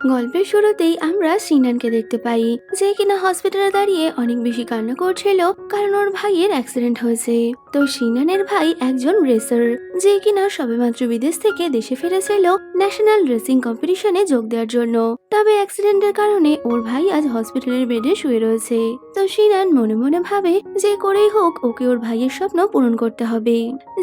গল্পের শুরুতেই আমরা সিনানকে দেখতে পাই, যে কিনা হসপিটালে দাঁড়িয়ে অনেক বেশি কান্না করছিল কারণ ওর ভাইয়ের অ্যাক্সিডেন্ট হয়েছে। তো সিনানের ভাই একজন রেসার, যে কিনা সবেমাত্র বিদেশ থেকে দেশে ফিরেছিল ন্যাশনাল রেসিং কম্পিটিশনে যোগ দেওয়ার জন্য। তবে অ্যাক্সিডেন্টের কারণে ওর ভাই আজ হসপিটালের বেডে শুয়ে রয়েছে। তো সিনান মনে মনে ভাবে যে করেই হোক ওকে ওর ভাইয়ের স্বপ্ন পূরণ করতে হবে,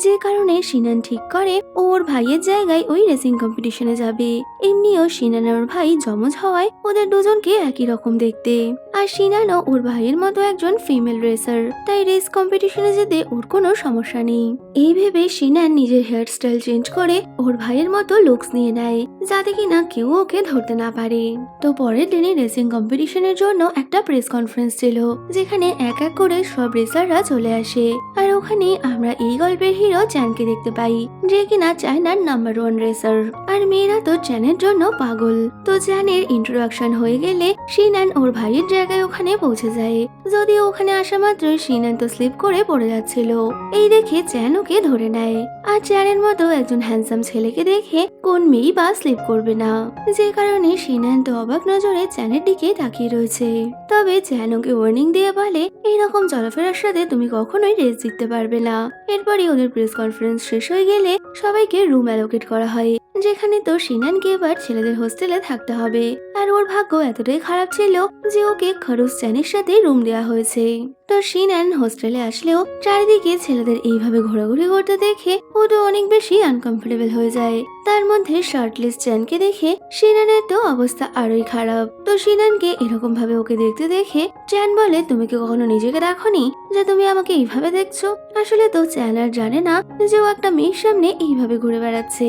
যে কারণে সিনান ঠিক করে ও ওর ভাইয়ের জায়গায় ওই রেসিং কম্পিটিশনে যাবে। এমনিও সিনান আর ওর ভাই জমজ হওয়ায় ওদের দুজনকে একই রকম দেখতে। আর সিনানও ওর ভাইয়ের মতো একজন ফিমেল রেসার, তাই রেস কম্পিটিশনে যেতে ওর কোনো সমস্যা নেই। এই ভেবে সিনান নিজের হেয়ার স্টাইল চেঞ্জ করে ওর ভাইয়ের মতো লুকস নিয়ে নেয়, যাতে কিনা কেউ ওকে ধরতে না পারে। তো পরের দিনে রেসিং কম্পিটিশনের জন্য একটা প্রেস কনফারেন্স ছিল, যেখানে এক এক করে সব রেসাররা চলে আসে। আর ওখানে আমরা এই গল্পের হিরো চ্যানকে দেখতে পাই, যে কিনা চায়নার নাম্বার 1 রেসার। আর মেয়েরা তো চ্যানের জন্য পাগল। তো চ্যানের ইন্ট্রোডাকশন হয়ে গেলে সিনান ওর ভাইয়ের জায়গায় ওখানে পৌঁছে যায়। যদিও ওখানে আসা মাত্র সিনান তো স্লিপ করে পড়ে যাচ্ছিল। এই দেখে চ্যান ওকে ধরে নেয়। আর চ্যানের মতো একজন হ্যান্ডসাম ছেলেকে দেখে কোন মেয়েই বা স্লিপ করবে না, যে কারণে সিনান তো অবাক নজরে চ্যানের দিকে তাকিয়ে রয়েছে। তবে চ্যান ওকে ওয়ার্নিং দিয়ে বলে, এইরকম চলাফেরার সাথে তুমি কখনোই রেস জিততে পারবে না। এরপরই ওদের প্রেস কনফারেন্স শেষ হয়ে গেলে সবাইকে রুম অ্যালোকেট করা হয়, যেখানে তো সিনানকে এবার ছেলেদের হোস্টেলে থাকতে হবে। আর ওর ভাগ্য এতটাই খারাপ ছিল যে ওকে খরচ চ্যানের সাথে রুম দেওয়া হয়েছে। তো সিনান হোস্টেলে আসলেও চারিদিকে ছেলেদের এইভাবে ঘোরাঘুরি করতে দেখে ও তো অনেক বেশি আনকমফোর্টেবল হয়ে যায়। তার মধ্যে শার্টলেস চ্যানকে দেখে সিনানের তো অবস্থা আরোই খারাপ। তো সিনানকে এরকম ভাবে ওকে দেখতে দেখে চ্যান বলে, তুমি কি কখনো নিজেকে দেখোনি যে তুমি আমাকে এইভাবে দেখছো? আসলে তো চ্যান আর জানে না যে ও একটা মেয়ের সামনে এইভাবে ঘুরে বেড়াচ্ছে।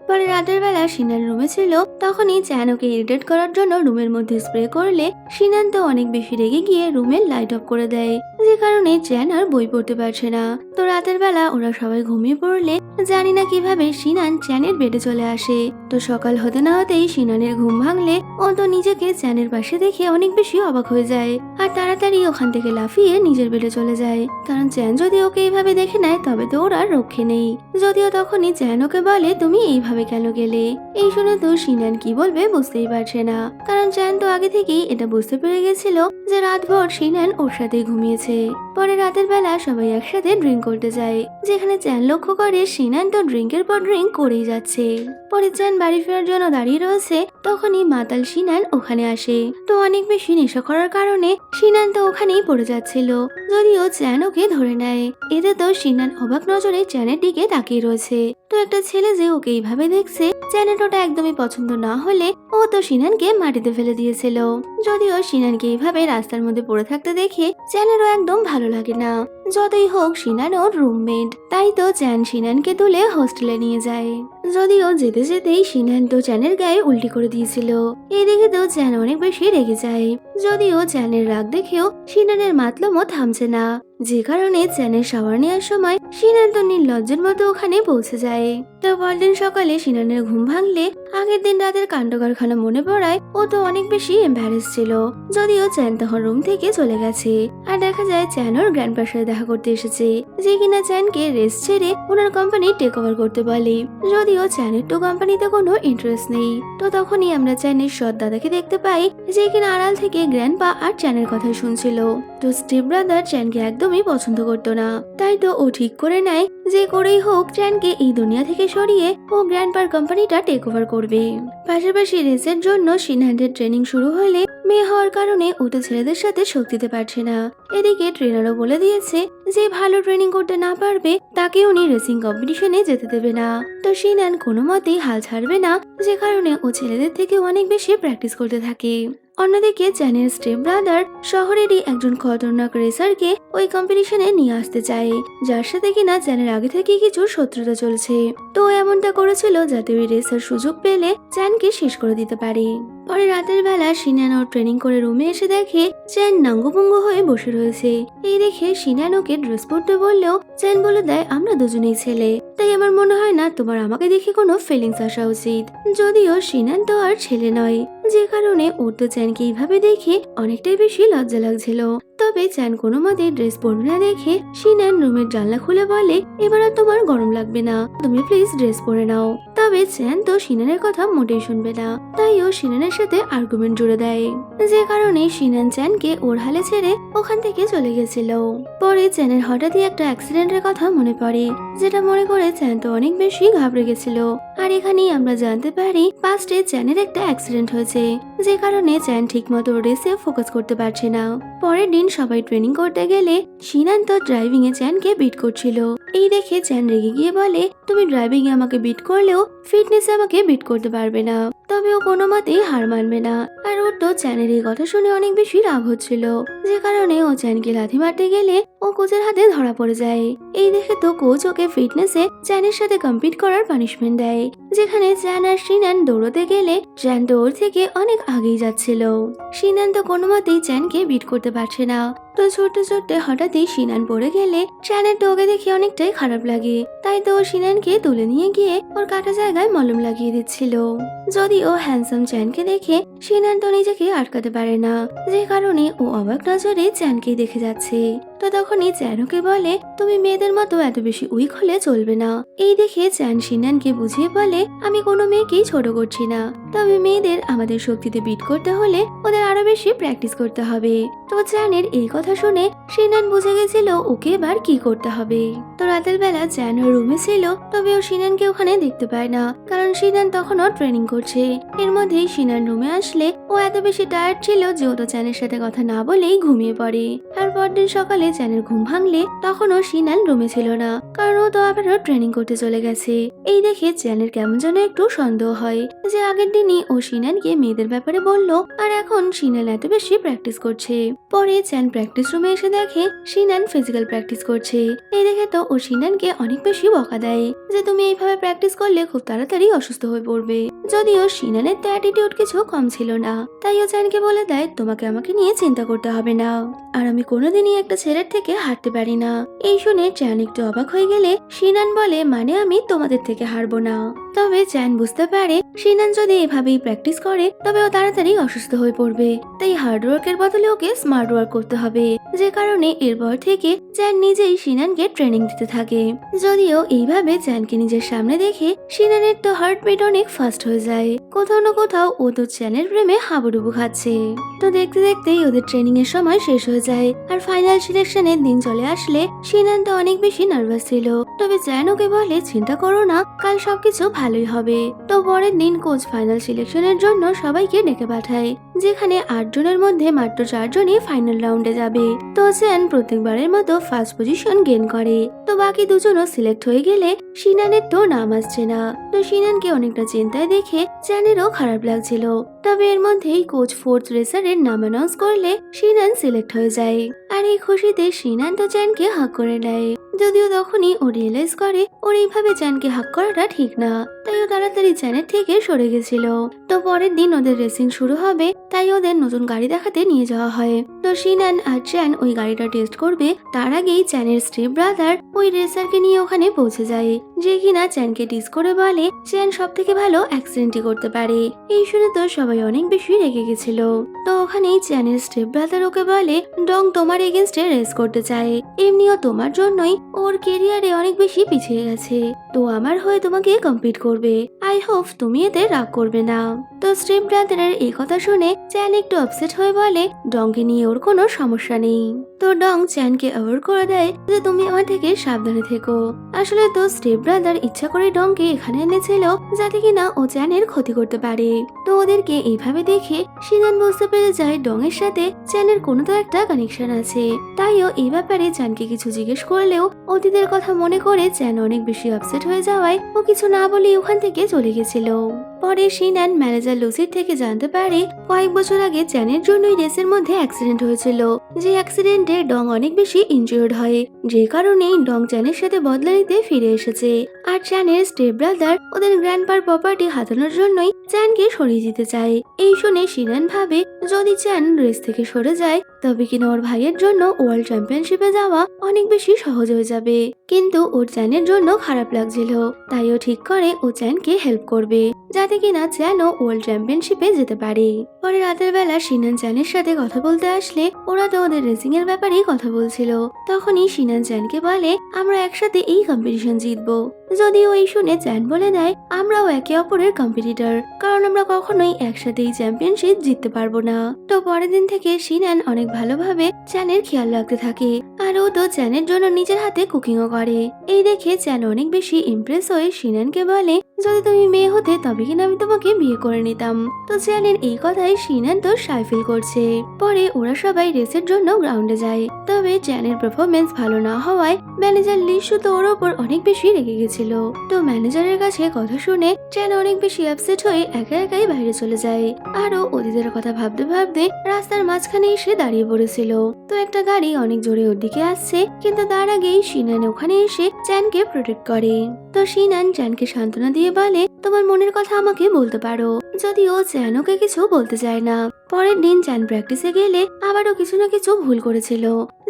পরে রাতের বেলা সিনান রুমে ছিল, তখনই চ্যান ওকে ইরিটেট করার জন্য রুমের মধ্যে স্প্রে করলে সিনান তো অনেক বেশি রেগে গিয়ে রুমের লাইট অফ করে দেয়, যে কারণে চ্যান আর বই পড়তে পারছে না। তো রাতের বেলা ওরা সবাই ঘুমিয়ে পড়লে জানি না কিভাবে সিনান চ্যানের বেডে চলে আসে। তো সকাল হতে না হতেই সিনানের ঘুম ভাঙলে ও তো নিজেকে চ্যানের পাশে দেখে অনেক বেশি অবাক হয়ে যায় আর তাড়াতাড়ি ওখান থেকে লাফিয়ে নিজের বেডে চলে যায়, কারণ চ্যান যদি ওকে এইভাবে দেখে নেয় তবে তো ওর আর রক্ষে নেই। যদিও তখনই চ্যান ওকে বলে, তুমি এইভাবে কেন গেলে? এই শুনে তো সিনান কি বলবে বুঝতেই পারছে না, কারণ চ্যান তো আগে থেকেই এটা বুঝতে পেরে গেছিল যে রাতভর সিনান ওর সাথে ঘুমিয়েছে। পরে রাতের বেলা সবাই একসাথে ড্রিঙ্ক করতে যায়, যেখানে চ্যান লক্ষ্য করে সিনান তো ড্রিঙ্কের পর ড্রিঙ্ক করেই যাচ্ছে। পরে চ্যান বাড়ি ফেরার জন্য দাঁড়িয়ে রয়েছে, তখনই মাতাল সিনান ওখানে আসে। তো অনেক বেশি নেশা করার কারণে সিনান তো ওখানেই পড়ে যাচ্ছিল, যদিও চ্যান ওকে ধরে নেয়। এতে তো সিনান অবাক নজরে চ্যানের দিকে তাকিয়ে রয়েছে। তো একটা ছেলে যে ওকে এইভাবে দেখছে, চ্যানের ওটা একদমই পছন্দ না হলে ও তো সিনানকে মাটিতে ফেলে দিয়েছিল। যদিও সিনানকে এইভাবে রাস্তার মধ্যে পড়ে থাকতে দেখে চ্যানেরও একদম ভালো লাগে না। যতই হোক সিনান ওর রুমমেট, তাই তো চ্যান সিনানকে তুলে হোস্টেলে নিয়ে যায়। যদিও যেতে যেতেই সিনান তো চ্যানের গায়ে উল্টি করে দিয়েছিল। এই দেখে তো চ্যান অনেক বেশি রেগে যায়। যদিও চ্যানের রাগ দেখেও সিনানের মাতলমও থামছে না, যে কারণে চ্যানের শাওয়ার নেওয়ার সময় সিনান তো নির্লজ্জের মতো ওখানে পৌঁছে যায়। তো পরদিন সকালে সিনানের ঘুম ভাঙলে আগের দিন রাতের কাণ্ড কারখানা মনে পড়ায় ও তো অনেক বেশি এম্বারেস ছিল। যদিও চ্যান তখন রুম থেকে চলে গেছে, আর দেখা যায় চ্যান ওর গ্র্যান্ডপার সাথে দেখা করতে এসেছে, যে কিনা চ্যানকে রেস্ট ছেড়ে ওনার কোম্পানি টেক ওভার করতে বলে। যদিও চ্যানের তো কোম্পানিতে কোনো ইন্টারেস্ট নেই। তো তখনই আমরা চ্যানের সৎ দাদাকে দেখতে পাই, যে কিনা আড়াল থেকে গ্র্যান্ডপা আর চ্যানের কথা শুনছিল। তো স্টিভ ব্রাদার চ্যানকে একদমই পছন্দ করতো না, তাই তো ও ঠিক করে নেয় যে করেই হোক চ্যানকে এই দুনিয়া থেকে সরিয়ে ও গ্র্যান্ডপার কোম্পানিটা টেক ওভার করবে। পাশাপাশি রেসের জন্য সিনহ্যান্ডের ট্রেনিং শুরু হলে মেয়ে হওয়ার কারণে ও তো ছেলেদের সাথে শোক দিতে পারছে না। এদিকে ট্রেনারও বলে দিয়েছে যে ভালো ট্রেনিং করতে না পারবে তাকে উনি রেসিং কম্পিটিশনে যেতে দেবে না। তো সিনহ্যান্ড কোনো মতেই হাল ছাড়বে না, যে কারণে ও ছেলেদের থেকে অনেক বেশি প্র্যাকটিস করতে থাকে। অন্যদিকে চ্যানের স্টেপ ব্রাদার শহরেরই একজন খতরনাক রেসারকে ওই কম্পিটিশনে নিয়ে আসতে চায়, যার সাথে কিনা চ্যানের আগে থেকে কিছু শত্রুতা চলছে। তো এমনটা করেছিল যাতে ওই রেসার সুযোগ পেলে চ্যানকে শেষ করে দিতে পারে। পরে রাতের বেলা সিনান ওর ট্রেনিং করে রুমে এসে দেখে চ্যান নাঙ্গভঙ্গ হয়ে বসে রয়েছে। এই দেখে সিনান ওকে ড্রেস পরতে বললেও চ্যান বলে দেয়, আমরা দুজনেই ছেলে, তাই আমার মনে হয় না তোমার আমাকে দেখে কোনো ফিলিংস আসা উচিত। যদিও সিনান তো আর ছেলে নয়, যে কারণে ওর তো চ্যানকে এইভাবে দেখে অনেকটাই বেশি লজ্জা লাগছিল। তবে চ্যান কোনো মতে ড্রেস পরবে না দেখে সিনান রুমের জানলা খুলে বলে, এবার আর তোমার গরম লাগবে না, তুমি প্লিজ ড্রেস পরে নাও। তবে চ্যান তো সিনানের কথা মোটেই শুনবে না, তাই ও সিনানের সাথে আর্গুমেন্ট জুড়ে দেয়, যে কারণে সিনান চ্যানকে ওর হালে ছেড়ে ওখান থেকে চলে গেছিল। পরে চ্যানের হঠাৎই একটা অ্যাক্সিডেন্টের কথা মনে পড়ে, যেটা মনে করে চ্যান তো অনেক বেশি ঘাবড়ে গেছিল। আর এখানেই আমরা জানতে পারি পাস্টে চ্যানের একটা অ্যাক্সিডেন্ট হয়েছে, যে কারণে চ্যান ঠিক মতো রেসে ফোকাস করতে পারছে না। পরের দিন সবাই ট্রেনিং করতে গেলে সিনান তো ড্রাইভিং এ চ্যানকে বিট করছিল। এই দেখে চ্যান রেগে গিয়ে বলে, তুমি ড্রাইভিং এ আমাকে বিট করলেও ফিটনেসে আমাকে বিট করতে পারবে না। তবে ও কোনো মতেই হার মানবে না। আর ওর তো চ্যানের এই কথা শুনে অনেক বেশি রাগ হচ্ছিল, যে কারণে ও চ্যানকে লাথি মারতে গেলে ও কোচের হাতে ধরা পড়ে যায়। এই দেখে তো কোচ ওকে ফিটনেসে চ্যানের সাথে কম্পিট করার পানিশমেন্ট দেয়, যেখানে চ্যান আর সিনান দৌড়তে গেলে চ্যান তো ওর থেকে অনেক আগেই যাচ্ছিল। সিনান তো কোনো মতেই চ্যানকে বিট করতে পারছে না। তো ছুটতে ছুটতে হঠাৎই সিনান পড়ে গেলে চ্যানের তো ওকে দেখে অনেকটাই খারাপ লাগে, তাই তো ও সিনানকে তুলে নিয়ে গিয়ে ওর কাটা জায়গায় মলম লাগিয়ে দিচ্ছিল। যদিও হ্যান্ডসাম চ্যানকে দেখে সিনান তো নিজেকে আটকাতে পারে না, যে কারণে ও অবাক নজরে চ্যানকেই দেখে যাচ্ছে। তো তখনই চ্যান ওকে বলে, তুমি মেয়েদের মতো এত বেশি উইক হলে চলবে না। এই দেখে চ্যান সিনানকে বুঝিয়ে বলে, আমি কোনো মেয়েকেই ছোট করছি না, তবে মেয়েদের আমাদের শক্তিতে বিট করতে হলে ওদের আরো বেশি প্র্যাকটিস করতে হবে। তো চ্যানের এই কথা শুনে সিনান বুঝে গেছিল ওকে এবার কি করতে হবে। তো রাতের বেলা চ্যান ওর রুমে ছিল, তবে ও সিনানকে ওখানে দেখতে পায় না, কারণ সিনান তখনও ট্রেনিং করছে। এর মধ্যেই সিনান রুমে আসলে ও এত বেশি টায়ার্ড ছিল যে ও তো চ্যানের সাথে কথা না বলেই ঘুমিয়ে পড়ে। আর পরদিন সকালে চ্যানের ঘুম ভাঙলে তখনও সিনান রুমে ছিল না, কারণ ও তো আবারও ট্রেনিং করতে চলে গেছে। এই দেখে চ্যানের কেমন যেন একটু সন্দেহ হয় যে আগের দিনই ও সিনানকে মেয়েদের ব্যাপারে বলল, আর এখন সিনান এত বেশি প্র্যাকটিস করছে। পরে চ্যান প্র্যাকটিস রুমে এসে দেখে সিনান ফিজিক্যাল প্র্যাকটিস করছে। এই দেখে তো ও সিনানকে অনেক বেশি বকা দেয় যে তুমি এইভাবে প্র্যাকটিস করলে খুব তাড়াতাড়ি অসুস্থ হয়ে পড়বে। যদিও সিনানের তো অ্যাটিটিউড কিছু কম ছিল না, তাই ও চ্যানকে বলে দেয়, তোমাকে আমাকে নিয়ে চিন্তা করতে হবে না, আর আমি কোনোদিনই একটা ছেলের থেকে হারতে পারি না। এই শুনে চ্যান একটু অবাক হয়ে গেলে সিনান বলে, মানে আমি তোমাদের থেকে হারবো না। তবে চ্যান বুঝতে পারে সিনান যদি এভাবেই প্র্যাকটিস করে তবে ও তাড়াতাড়ি অসুস্থ হয়ে পড়বে, তাই হার্ড ওয়ার্কের বদলে ওকে স্মার্ট ওয়ার্ক করতে হবে। যে কারণে এরপর থেকে চ্যান নিজেই সিনানকে ট্রেনিং দিতে থাকে। যদিও এইভাবে চ্যানকে নিজের সামনে দেখে সিনানের তো হার্টবিট অনেক ফাস্ট হয়ে যায়। কোথাও না কোথাও ও তো চ্যানের প্রেমে হাবুডুবু খাচ্ছে। তো দেখতে দেখতেই ওদের ট্রেনিং এর সময় শেষ হয়ে যায়, আর ফাইনাল সিলেকশনের দিন চলে আসলে সিনান তো অনেক বেশি নার্ভাস ছিল। তবে চ্যান ওকে বলে, চিন্তা করো না, কাল সবকিছু ভালোই হবে। তো পরের দিন কোচ ফাইনাল সিলেকশনের জন্য সবাইকে ডেকে পাঠায়, যেখানে 8 জনের মধ্যে মাত্র 4 জনই ফাইনাল রাউন্ডে যাবে। তো চ্যান প্রত্যেকবারের মতো ফার্স্ট পজিশন গেইন করে। তো বাকি দুজনও সিলেক্ট হয়ে গেলে সিনানের তো নাম আসছে না। তো সিনানকে অনেকটা চিন্তায় দেখে চ্যানেরও খারাপ লাগছিল। তবে এর মধ্যেই কোচ 4th রেসারের নাম অ্যানাউন্স করলে সিনান সিলেক্ট হয়ে যায়। আর এই খুশিতে সিনান তো চ্যানকে হাক করে নেয়। যদিও তখনই ও রিয়েলাইজ করে ওর এইভাবে চ্যানকে হাক করাটা ঠিক না, তাই ও তাড়াতাড়ি চ্যানের থেকে সরে গেছিল। তো পরের দিন ওদের রেসিং শুরু হবে, তাই ওদের নতুন গাড়ি দেখাতে নিয়ে যাওয়া হয়। তো সিনান আর চ্যান ওই গাড়িটা টেস্ট করবে, তার আগেই চ্যানের স্টেপ ব্রাদার ওই রেসারকে নিয়ে ওখানে পৌঁছে যায়, যে কিনা চ্যানকে টিজ করে বলে চ্যান সব থেকে ভালো অ্যাক্সিডেন্টই করতে পারে। এই শুনে তো সবাই অনেক বেশি রেগে গেছিল। তো ওখানেই চ্যানের স্টেপ ব্রাদার ওকে বলে, ডং তোমার এগেনস্টে রেস করতে চায়, এমনিও তোমার জন্যই ওর কেরিয়ারে অনেক বেশি পিছিয়ে গেছে, তো আমার হয়ে তোমাকে কম্পিট করবে। আই হোপ তুমি এতে রাগ করবে না। তো স্টেপ ব্রাদারের এই কথা শুনে চ্যান একটু আপসেট হয়ে বলে, ডংকে নিয়ে ওর কোনো সমস্যা নেই। তো ডং চ্যানকে অ্যাওয়ার্ড করে দেয় যে তুমি আমার থেকে সাবধানে থেকো। আসলে তো স্টেপ ব্রাদার ইচ্ছা করে ডংকে এখানে এনেছিল যাতে কিনা ও চ্যানের ক্ষতি করতে পারে। তো ওদেরকে এইভাবে দেখে সিনান বুঝতে পেরে যায় ডং এর সাথে চ্যানের কোনো তো একটা কানেকশন আছে। তাইও এই ব্যাপারে চ্যানকে কিছু জিজ্ঞেস করলেও অতীতের কথা মনে করে চ্যান অনেক বেশি আপসেট হয়ে যাওয়ায় ও কিছু না বলে ওখান থেকে চলে গেছিল। পরে শিনান ম্যানেজার লুসির থেকে জানতে পারে কয়েক বছর আগে চ্যানের জন্যই রেসের মধ্যে অ্যাক্সিডেন্ট হয়েছিল। যে অ্যাক্সিডেন্টে ডং অনেক বেশি ইনজিওর্ড হয়, যে কারণেই ডং চ্যানের সাথে বদলা নিতে ফিরে এসেছে। আর চ্যানের স্টেপ ব্রাদার ওদের গ্র্যান্ডপার প্রপার্টি হাতানোর জন্যই চ্যানকে সরিয়ে দিতে চায়। এই শুনে শিনান ভাবে যদি চ্যান রেস থেকে সরে যায় তবে কিনা ওর ভাইয়ের জন্য ওয়ার্ল্ড চ্যাম্পিয়নশিপে যাওয়া অনেক বেশি সহজ হয়ে যাবে। কিন্তু ওর চ্যানের জন্য খারাপ লাগছিল, তাই ও ঠিক করে ও চ্যানকে হেল্প করবে যাতে কিনা চ্যানও ওয়ার্ল্ড চ্যাম্পিয়নশিপে যেতে পারে। পরে রাতের বেলা শিনান চ্যানের সাথে কথা বলতে আসলে ওরা তো ওদের রেসিং এর ব্যাপারেই কথা বলছিল। তখনই শিনান চ্যানকে বলে আমরা একসাথে এই কম্পিটিশন জিতবো। যদিও এই শুনে চ্যান বলে দেয় আমরাও একে অপরের কম্পিটিটর, কারণ আমরা কখনোই একসাথে এই চ্যাম্পিয়নশিপ জিততে পারবো না। তো পরের দিন থেকে শিনান অনেক ভালোভাবে চ্যানের খেয়াল রাখতে থাকে, আর ও তো চ্যানের জন্য নিজের হাতে কুকিংও করে। এই দেখে চ্যান অনেক বেশি ইমপ্রেস হয়ে শিনানকে বলে যদি তুমি মেয়ে হতে তবে কিনা আমি তোমাকে বিয়ে করে নিতাম। তো চ্যানের এই কথায় শিনান তো শাই ফিল করছে। পরে ওরা সবাই রেসের জন্য গ্রাউন্ডে যায়, তবে চ্যানের পারফরমেন্স ভালো না হওয়ায় ম্যানেজার লিশু তো ওর ওপর অনেক বেশি রেগে গেছিল। তো ম্যানেজারের কাছে কথা শুনে চ্যান অনেক বেশি আপসেট হয়ে একা একাই বাইরে চলে যায়। আরও অতীতের কথা ভাবতে ভাবতে রাস্তার মাঝখানে এসে দাঁড়িয়ে পড়েছিল। তো একটা গাড়ি অনেক জোরে ওর দিকে আসছে, কিন্তু তার আগেই শিনান ওখানে এসে চ্যানকে প্রোটেক্ট করে। তো শিনান চ্যানকে সান্ত্বনা দিয়ে বলে তোমার মনের কথা আমাকে বলতে পারো, যদিও চ্যান ওকে কিছু বলতে চায় না। পরের দিন চ্যান প্র্যাকটিসে গেলে আবারও কিছু না কিছু ভুল করেছিল,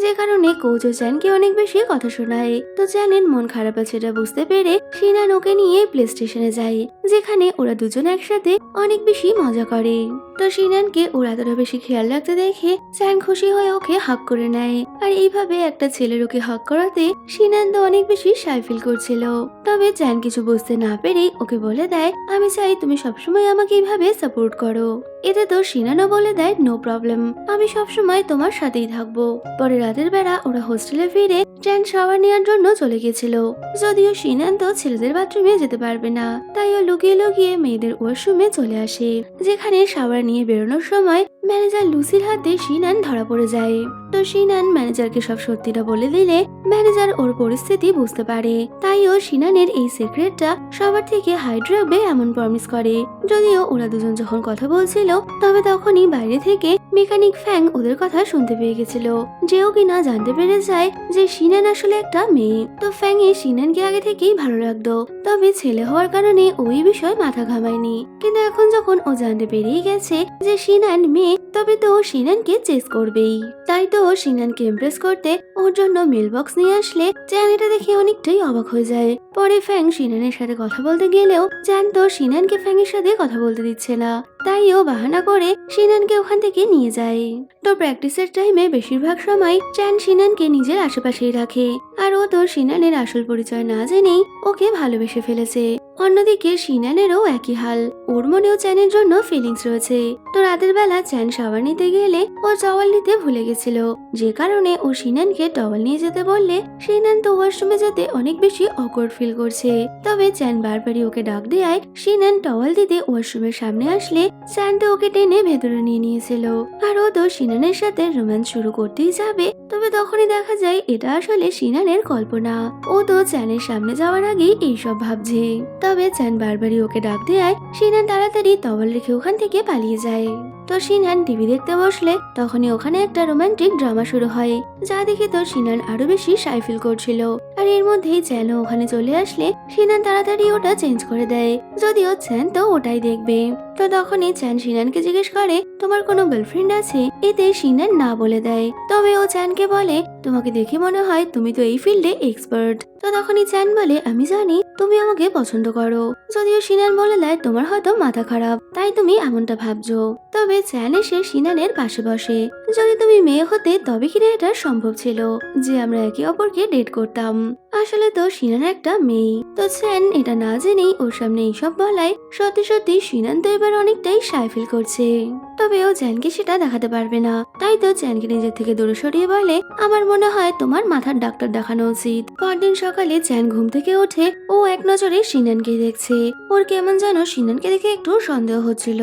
যে কারণে কোচ ও চ্যানকে অনেক বেশি কথা শোনায়। তো চ্যানের মন খারাপ আছে এটা বুঝতে পেরে শিনান ওকে নিয়ে প্লে স্টেশনে যায়, যেখানে ওরা দুজন একসাথে অনেক বেশি মজা করে। তো শিনানকে ওরা এতটা বেশি খেয়াল রাখতে দেখে চ্যান খুশি হয়ে ওকে হাগ করে নেয়। আর এইভাবে একটা ছেলের ওকে হাগ করাতে শিনান তো অনেক বেশি শাই ফিল করছিল। তবে চ্যান কিছু বুঝতে না পেরেই ওকে বলে দেয় আমি চাই তুমি সবসময় আমাকে এইভাবে সাপোর্ট করো। এতে তো শিনানও বলে দেয় নো প্রবলেম, আমি সবসময় তোমার সাথেই থাকবো। পরে রাতের বেলা ওরা হোস্টেলে ফিরে চ্যান শাওয়ার নেওয়ার জন্য চলে গেছিল। যদিও শিনান তো ছেলেদের বাথরুমে যেতে পারবে না, তাই ও লুকিয়ে লুকিয়ে মেয়েদের ওয়াশরুমে চলে আসে, যেখানে শাওয়ার নিয়ে বেরোনোর সময় ম্যানেজার লুসির হাতে শিনান ধরা পড়ে যায়। তো শিনান ম্যানেজারকে সব সত্যিটা বলে দিলে ম্যানেজার ওর পরিস্থিতি বুঝতে পারে, তাই ও শিনানের এই সিক্রেটটা সবার থেকে হাইড রাখবে এমন প্রমিস করে। যদিও ওরা দুজন যখন কথা বলছিল তবে তখনই বাইরে থেকে মেকানিক ফ্যাং ওদের কথা শুনতে পেয়ে গেছিল, যেও কিনা জানতে পেরে যায় যে শিনান আসলে একটা মেয়ে। তো ফ্যাং এ শিনানকে আগে থেকেই ভালো লাগতো, তবে ছেলে হওয়ার কারণে ওই বিষয় মাথা ঘামায়নি। কিন্তু এখন যখন ও জানতে পেরেই গেছে যে শিনান মেয়ে, তবে তো ও শিনানকে চেস করবেই। তাই তো ও শিনানকে ইমপ্রেস করতে ওর জন্য মেল বক্স নিয়ে আসলে চ্যান এটা দেখে অনেকটাই অবাক হয়ে যায়। পরে ফ্যাং শিনানের সাথে কথা বলতে গেলেও চ্যান তো শিনানকে ফ্যাং এর সাথে কথা বলতে দিচ্ছে না, তাই ও বাহানা করে শিনানকে ওখান থেকে নিয়ে যায়। তো প্র্যাকটিসের টাইমে বেশিরভাগ সময় চ্যান শিনানকে নিজের আশেপাশেই রাখে, আর ও তো শিনানের আসল পরিচয় না জেনেই ওকে ভালোবেসে ফেলেছে। অন্যদিকে শিনানেরও একই হাল, ওর মনেও চ্যানের জন্য ফিলিংস রয়েছে। তো রাতের বেলা চ্যান শাওয়ার নিতে গেলে ও টাওয়াল নিতে ভুলে গেছিল, যে কারণে ও শিনানকে টাওয়াল নিয়ে যেতে বললে শিনান তো ওয়াশরুমে যেতে অনেক বেশি অকওয়ার্ড ফিল করছে। তবে চ্যান বারবারই ওকে ডাক দেয় শিনান টাওয়াল দিতে ওয়াশরুমের সামনে আসলে চ্যান তো ওকে টেনে ভেতরে নিয়ে নিয়েছিল, আর ও তো শিনানের সাথে রোম্যান্স শুরু করতেই যাবে। তবে তখনই দেখা যায় এটা আসলে শিনানের কল্পনা, ও তো চ্যানের সামনে যাওয়ার আগেই এইসব ভাবছে। তবে চ্যান বারবারই ওকে ডাক দেয় শিনান তাড়াতাড়ি টাওয়াল রেখে ওখান থেকে পালিয়ে যায়। তো শিনান টিভি দেখতে বসলে তখনই ওখানে একটা রোমান্টিক ড্রামা শুরু হয়, যা দেখে তো শিনান আরো বেশি শাই ফিল করছিল। আর এর মধ্যেই চ্যানও ওখানে চলে আসলে শিনান তাড়াতাড়ি ওটা চেঞ্জ করে দেয়, যদিও চ্যান তো ওটাই দেখবে। তো তখনই চ্যান শিনানকে জিজ্ঞেস করে তোমার কোনো গার্লফ্রেন্ড আছে? এতে শিনান না বলে দেয়। তবে ও চ্যানকে বলে তোমাকে দেখে মনে হয় তুমি তো এই ফিল্ডে এক্সপার্ট। তো তখনই চ্যান বলে আমি জানি তুমি আমাকে পছন্দ করো, যদিও শিনান বলে দেয় তোমার হয়তো মাথা খারাপ তাই তুমি এমনটা ভাবছো। তবে চ্যান এসে শিনানের পাশে বসে, যদি তুমি মেয়ে হতে তবে কিনা এটা সম্ভব ছিল যে আমরা একে অপরকে ডেট করতাম। আসলে তো শিনান একটা মেয়ে। তো চ্যান এটা না জেনেই ওর সামনে এইসব বলায় সত্যি সত্যি শিনান তো এবার অনেকটাই শাই ফিল করছে। তবে ও চ্যানকে সেটা দেখাতে পারবে না, তাই তো চ্যানকে নিজের থেকে দূরে সরিয়ে বলে আমার মনে হয় তোমার মাথার ডাক্তার দেখানো উচিত। পরদিন সকালে চ্যান ঘুম থেকে ওঠে, ও এক নজরে শিনানকে দেখছে। ওর কেমন যেন শিনানকে দেখে একটু সন্দেহ হচ্ছিল,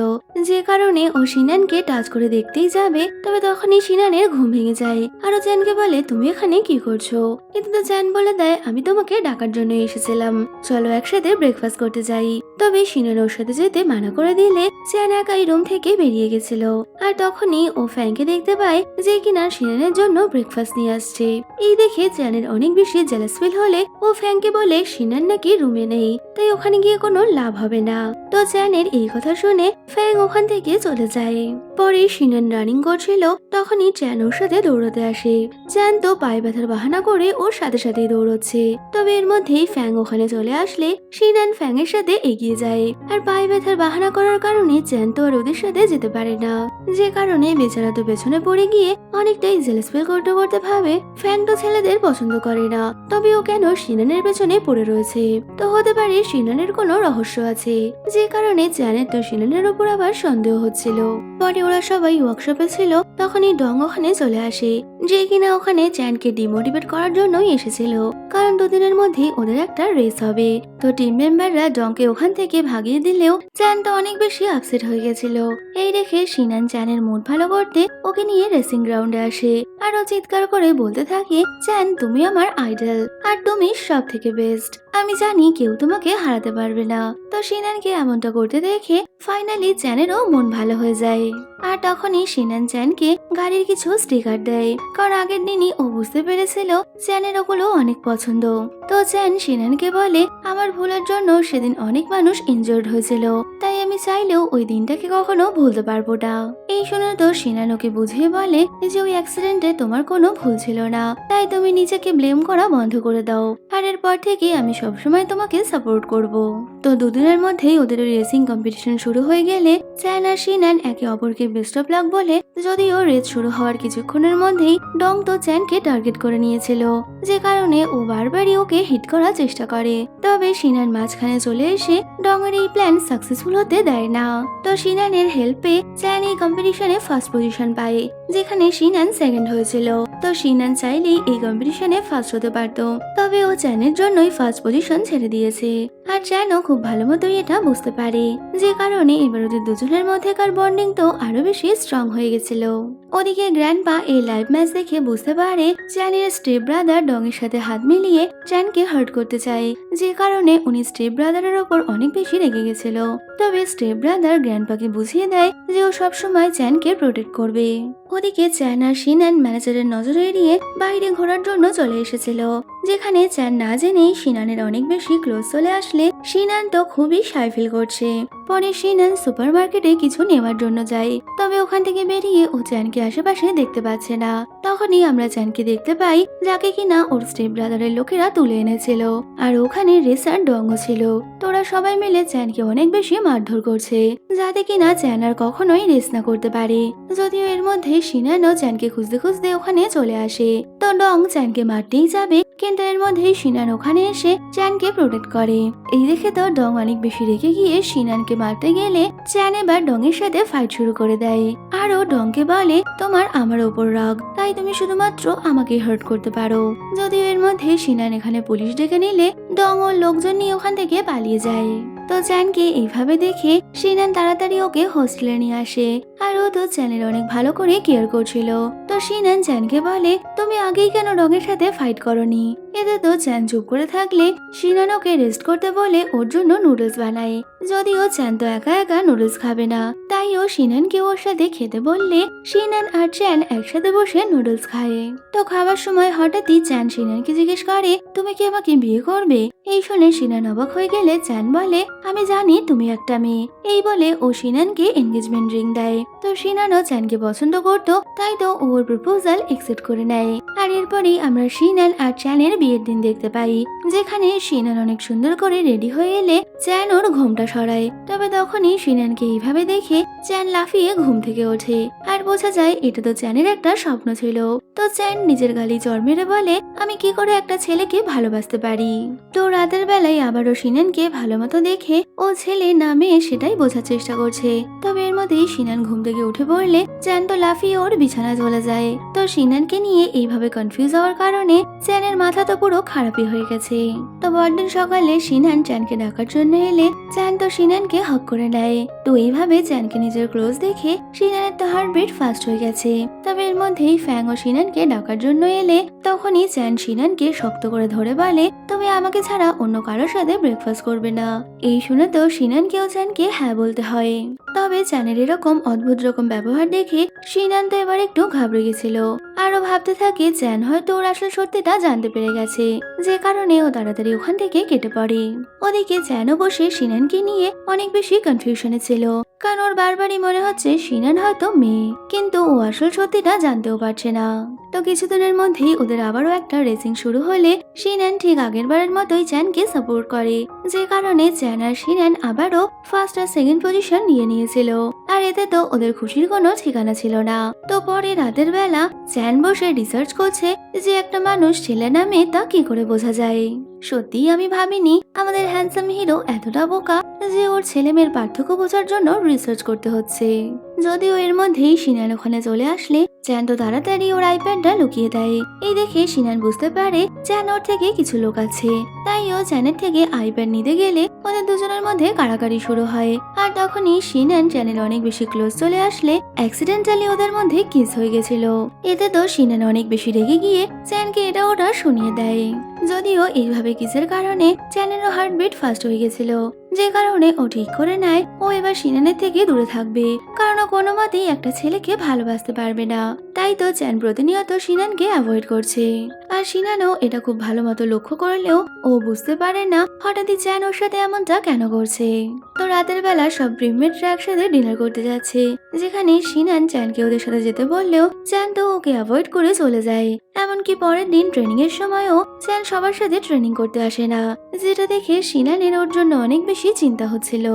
যে কারণে ও শিনানকে টাচ করে দেখতেই যাবে। তবে তখনই শিনানের ঘুম ভেঙে যায়, আর ও চ্যানকে বলে তুমি এখানে কি করছো? কিন্তু তো চ্যান বলে দেয় আমি তোমাকে ডাকার জন্য এসেছিলাম, চলো একসাথে ব্রেকফাস্ট করতে যাই। তবে সিনান ওর সাথে যেতে মানা করে দিলে চ্যান একাই রুম থেকে বেরিয়ে গেছিল। আর তখনই ও ফ্যাংকে দেখতে পায় যে কিনা সিনানের জন্য ব্রেকফাস্ট নিয়ে আসছে। এই দেখে চ্যানের অনেক বেশি জেলাস ফিল হলে ও ফ্যাংকে বলে সিনান নাকি রুমে নেই, তাই ওখানে গিয়ে কোনো লাভ হবে না। তো চ্যানের এই কথা শুনে ফ্যাং ওখান থেকে চলে যায়। পরে সিনান রানিং করছিল, তখনই চ্যান ওর সাথে দৌড়াতে আসে। চ্যান তো পায়ে ব্যথার বাহানা করে ওর সাথে সাথেই দৌড়চ্ছে। তবে এর মধ্যেই ফ্যাং ওখানে চলে আসলে সিনান ফ্যাং এর সাথে এগিয়ে যায়। আর পায়ে ব্যথার বাহানা করার কারণে চ্যান তো আর ওদের সাথে যেতে পারে না, যে কারণে বেচারা তো পেছনে পড়ে গিয়ে অনেকটাই জেলাস ফিল করতে করতে ভাবে ফ্যাং তো ছেলেদের পছন্দ করে না, তবে ও কেন সিনানের পেছনে পড়ে রয়েছে। তো হতে পারে সিনানের কোনো রহস্য আছে, যে কারণে চ্যানের তো সিনানের উপর আবার সন্দেহ হচ্ছিল। পরে ওরা সবাই ওয়ার্কশপে ছিল, তখনই ডং ওখানে চলে আসে, যে কিনা ওখানে চ্যানকে ডিমোটিভেট করার জন্যই এসেছিল, কারণ দুদিনের মধ্যে ওদের একটা রেস হবে। তো টিম মেম্বাররা ডংকে ওখান থেকে ভাগিয়ে দিলেও চ্যান তো অনেক বেশি আপসেট হয়ে গেছিল। এই দেখে সিনান চ্যানের মুড ভালো করতে ওকে নিয়ে রেসিং গ্রাউন্ডে আসে, আর ও চিৎকার করে বলতে থাকে, চ্যান তুমি আমার আইডল, আর তুমি সব থেকে বেস্ট, আমি জানি কেউ তোমাকে হারাতে পারবে না। তো সিনানকে এমনটা করতে দেখে ফাইনালি চ্যানেরও মন ভালো হয়ে যায়। আর তখনই সিনান চ্যানকে গাড়ির কিছু স্টিকার দেয়, কারণ আগের দিনই ও বুঝতে পেরেছিল চ্যানের ওগুলো অনেক পছন্দ। তো চ্যান সিনানকে বলে, আমার ভুলের জন্য সেদিন অনেক মানুষ ইনজয়ার্ড হয়েছিল, তাই আমি চাইলেও ওই দিনটাকে কখনো ভুলতে পারবো না। এই শুনে তো সিনান ওকে বুঝিয়ে বলে যে ওই অ্যাক্সিডেন্টে তোমার কোনো ভুল ছিল না, তাই তুমি নিজেকে ব্লেম করা বন্ধ করে দাও, আর এরপর থেকে আমি সবসময় তোমাকে সাপোর্ট করব। তো দুদিনের মধ্যেই ওদের রেসিং কম্পিটিশন শুরু হয়ে গেলে চ্যান আর সিনান একে অপরকে বেস্ট অফ লাক বলে, যদিও রেস শুরু হওয়ার কিছুক্ষণের মধ্যেই ডং তো চ্যানকে টার্গেট করে নিয়েছিল, যে কারণে ও বারবারই ওকে হিট করার চেষ্টা করে। তবে সিনান মাঝখানে চলে এসে ডং এর এই প্ল্যান সাকসেসফুল হতে দেয় না। তো সিনানের হেল্পে চ্যান এই কম্পিটিশনে ফার্স্ট পজিশন পায়, যেখানে সিনান সেকেন্ড হয়েছিল। তো সিনান চাইলেই এই কম্পিটিশনে ফার্স্ট হতে পারত, তবে ও চ্যানের জন্যই ফার্স্ট পজিশন ছেড়ে দিয়েছে। আর চ্যানও খুব ভালো মতোই এটা বুঝতে পারে, যে কারণে এবার ওদের দুজনের মধ্যেকার বন্ডিং তো আরো বেশি স্ট্রং হয়ে গেছিল। ওদিকে গ্র্যান্ডপা এই লাইভ ম্যাচ দেখে বুঝতে পারে চ্যানের স্টেপ ব্রাদার ডং এর সাথে হাত মিলিয়ে চ্যানকে হার্ট করতে চায়, যে কারণে উনি স্টেপ ব্রাদারের ওপর অনেক বেশি রেগে গেছিল। তবে স্টেপ ব্রাদার গ্র্যান্ডপাকে বুঝিয়ে দেয় যে ও সবসময় চ্যানকে প্রোটেক্ট করবে। ওদিকে চ্যান আর সিনান ম্যানেজারের নজর এড়িয়ে বাইরে ঘোরার জন্য চলে এসেছিল, যেখানে চ্যান না জেনেই সিনানের অনেক বেশি ক্লোজ চলে আসলে সিনান তো খুবই শাই ফিল করছে। পরে সিনান সুপার মার্কেটে কিছু নেওয়ার জন্য যায়, তবে ওখান থেকে বেরিয়ে ও চ্যানকে আশেপাশে দেখতে পাচ্ছে না। তখনই আমরা চ্যানকে দেখতে পাই, যাকে কিনা ওর স্টেপ ব্রাদারের লোকেরা তুলে এনেছিল, আর ওখানে রেসার ডংও ছিল। তোরা সবাই মিলে চ্যানকে অনেক বেশি মারধর করছে, যাতে কিনা চ্যান আর কখনোই রেস না করতে পারে। যদিও এর মধ্যে সিনানও চ্যানকে খুঁজতে খুঁজতে ওখানে চলে আসে। তো ডং চ্যানকে মারতেই যাবে, কিন্তু এর মধ্যেই সিনান ওখানে এসে চ্যানকে প্রোটেক্ট করে। এই দেখে তো ডং অনেক বেশি রেগে গিয়ে সিনানকে মারতে গেলে চ্যান এবার ডং এর সাথে ফাইট শুরু করে দেয়। আরও ডংকে বলে, তোমার আমার ওপর রাগ, তাই তুমি শুধুমাত্র আমাকে হার্ট করতে পারো। যদিও এর মধ্যে সিনান এখানে পুলিশ ডেকে নিলে ডং ও লোকজন নিয়ে ওখান থেকে পালিয়ে যায়। তো চ্যানকে এইভাবে দেখে সিনান তাড়াতাড়ি ওকে হোস্টেলে নিয়ে আসে, আর ও তো চ্যানের অনেক ভালো করে কেয়ার করছিল। তো সিনান চ্যানকে বলে, তুমি আগেই কেন ডগের সাথে ফাইট করনি? এতে তো চ্যান চুপ করে থাকলে সিনান ওকে রেস্ট করতে বলে ওর জন্য নুডলস বানায়। যদিও চ্যান তো একা একা নুডলস খাবে না, তাই ও সিনানকে ওর সাথে খেতে বললে সিনান আর চ্যান একসাথে বসে নুডলস খায়। তো খাবার সময় হঠাৎই চ্যান সিনানকে জিজ্ঞেস করে, তুমি কি আমাকে বিয়ে করবে? এই শুনে সিনান অবাক হয়ে গেলে চ্যান বলে, আমি জানি তুমি একটা মেয়ে। এই বলে ও সিনানকে এনগেজমেন্ট রিং দেয়। তো সিনানও চ্যানকে পছন্দ করতো, তাই তো ওর প্রপোজাল একসেপ্ট করে নেয়। আর এরপরেই আমরা সিনান আর চ্যানের বিয়ের দিন দেখতে পাই, যেখানে সিনান অনেক সুন্দর করে রেডি হয়ে এলে চ্যান ওর ঘুমটা সরায়। তবে তখনই সিনানকে এইভাবে দেখে চ্যান লাফিয়ে ঘুম থেকে ওঠে, আর বোঝা যায় এটা তো চ্যানের একটা স্বপ্ন ছিল। তো চ্যান নিজের গালি চড় মেরে বলে, আমি কি করে একটা ছেলেকে ভালোবাসতে পারি। তো রাতের বেলায় আবারও সিনানকে ভালো মতো দেখে ও ছেলে না মেয়ে সেটাই বোঝার চেষ্টা করছে। তবে এর মধ্যেই সিনান ঘুম থেকে উঠে পড়লে চ্যান তো লাফিয়ে ওর বিছানা চলে যায়। তো সিনানকে নিয়ে এইভাবে কনফিউজ হওয়ার কারণে চ্যানের মাথা তো পুরো খারাপই হয়ে গেছে। তো পরদিন সকালে সিনান চ্যানকে ডাকার জন্য এলে চ্যান তো সিনানকে হক করে নেয়। তো এইভাবে চ্যানকে নিজের ক্লোজ দেখে সিনানের তো হার্ট হার্টবিট ফাস্ট হয়ে গেছে। তবে এর মধ্যেই ফ্যাং ও সিনানকে ডাকার জন্য এলে তখনই চ্যান সিনানকে শক্ত করে ধরে বলে, তুমি আমাকে ছাড়া অন্য কারোর সাথে ব্রেকফাস্ট করবে না। এই শুনে তো সিনানকেও চ্যানকে হ্যাঁ বলতে হয়। তবে চ্যানের এরকম অদ্ভুত রকম ব্যবহার দেখে সিনান তো এবার একটু ঘাবড়ে গেছিল। আরো ভাবতে থাকে চ্যান হয়তো ওর আসল সত্যিটা জানতে পেরে গেছে, যে কারণে ও তাড়াতাড়ি ওখান থেকে কেটে পড়ে। ওদিকে চ্যানও বসে সিনানকে নিয়ে অনেক বেশি কনফিউশনে ছিল, কারণ ওর বারবারই মনে হচ্ছে সিনান হয়তো মেয়ে, কিন্তু ও আসল সত্যিটা জানতেও পারছে না। তো কিছুদিনের মধ্যেই ওদের আবারও একটা রেসিং শুরু হলে সিনান ঠিক আগের বারের মতোই চ্যানকে সাপোর্ট করে, যে কারণে চ্যান আর সিনান আবারও ফার্স্ট আর সেকেন্ড পজিশন নিয়ে নিয়েছিল। আর এতে তো ওদের খুশির কোনো ঠিকানা ছিল না। তো পরে রাতের বেলা চ্যান বসে রিসার্চ করছে যে একটা মানুষ ছেলে না মেয়ে তা কি করে বোঝা যায়। সত্যিই আমি ভাবিনি আমাদের হ্যান্ডসাম হিরো এতটা বোকা যে ওর ছেলে মেয়ের পার্থক্য বোঝার জন্য রিসার্চ করতে হচ্ছে। যদিও এর মধ্যেই সিনান ওখানে চলে আসলে চ্যান তো তাড়াতাড়ি ওর আইপ্যাডটা লুকিয়ে দেয়। এই দেখে সিনান বুঝতে পারে চ্যান ওর থেকে কিছু লোক আছে, তাই ও চ্যানের থেকে আইপ্যাড নিতে গেলে ওদের দুজনের মধ্যে কাড়াকাড়ি শুরু হয়। আর তখনই সিনান চ্যানের অনেক বেশি ক্লোজ চলে আসলে অ্যাক্সিডেন্টালি ওদের মধ্যে কিস হয়ে গেছিল। এতে তো সিনান অনেক বেশি রেগে গিয়ে চ্যানকে এটা ওটা শুনিয়ে দেয়। যদিও এইভাবে কিসের কারণে চ্যানেরও হার্টবিট ফাস্ট হয়ে গেছিল, যে কারণে ও ঠিক করে নেয় ও এবার সিনানের থেকে দূরে থাকবে, কারণ ও কোনো মতেই একটা ছেলেকে ভালোবাসতে পারবে না। তাই তো চ্যান প্রতিনিয়ত সিনানকে অ্যাভয়েড করছে। আর সিনানও এটা খুব ভালো মতো লক্ষ্য করলেও ও বুঝতে পারে না হঠাৎই চ্যান ওর সাথে এমনটা কেন করছে। তো রাতের বেলা সব প্রিমেটরা একসাথে ডিনার করতে যাচ্ছে, যেখানে সিনান চ্যানকে ওদের সাথে যেতে বললেও চ্যান তো ওকে অ্যাভয়েড করে চলে যায়। এমনকি পরের দিন ট্রেনিং এর সময়ও চ্যান সবার সাথে ট্রেনিং করতে আসে না, যেটা দেখে সিনানের ওর জন্য অনেক বেশি চিন্তা হচ্ছিল।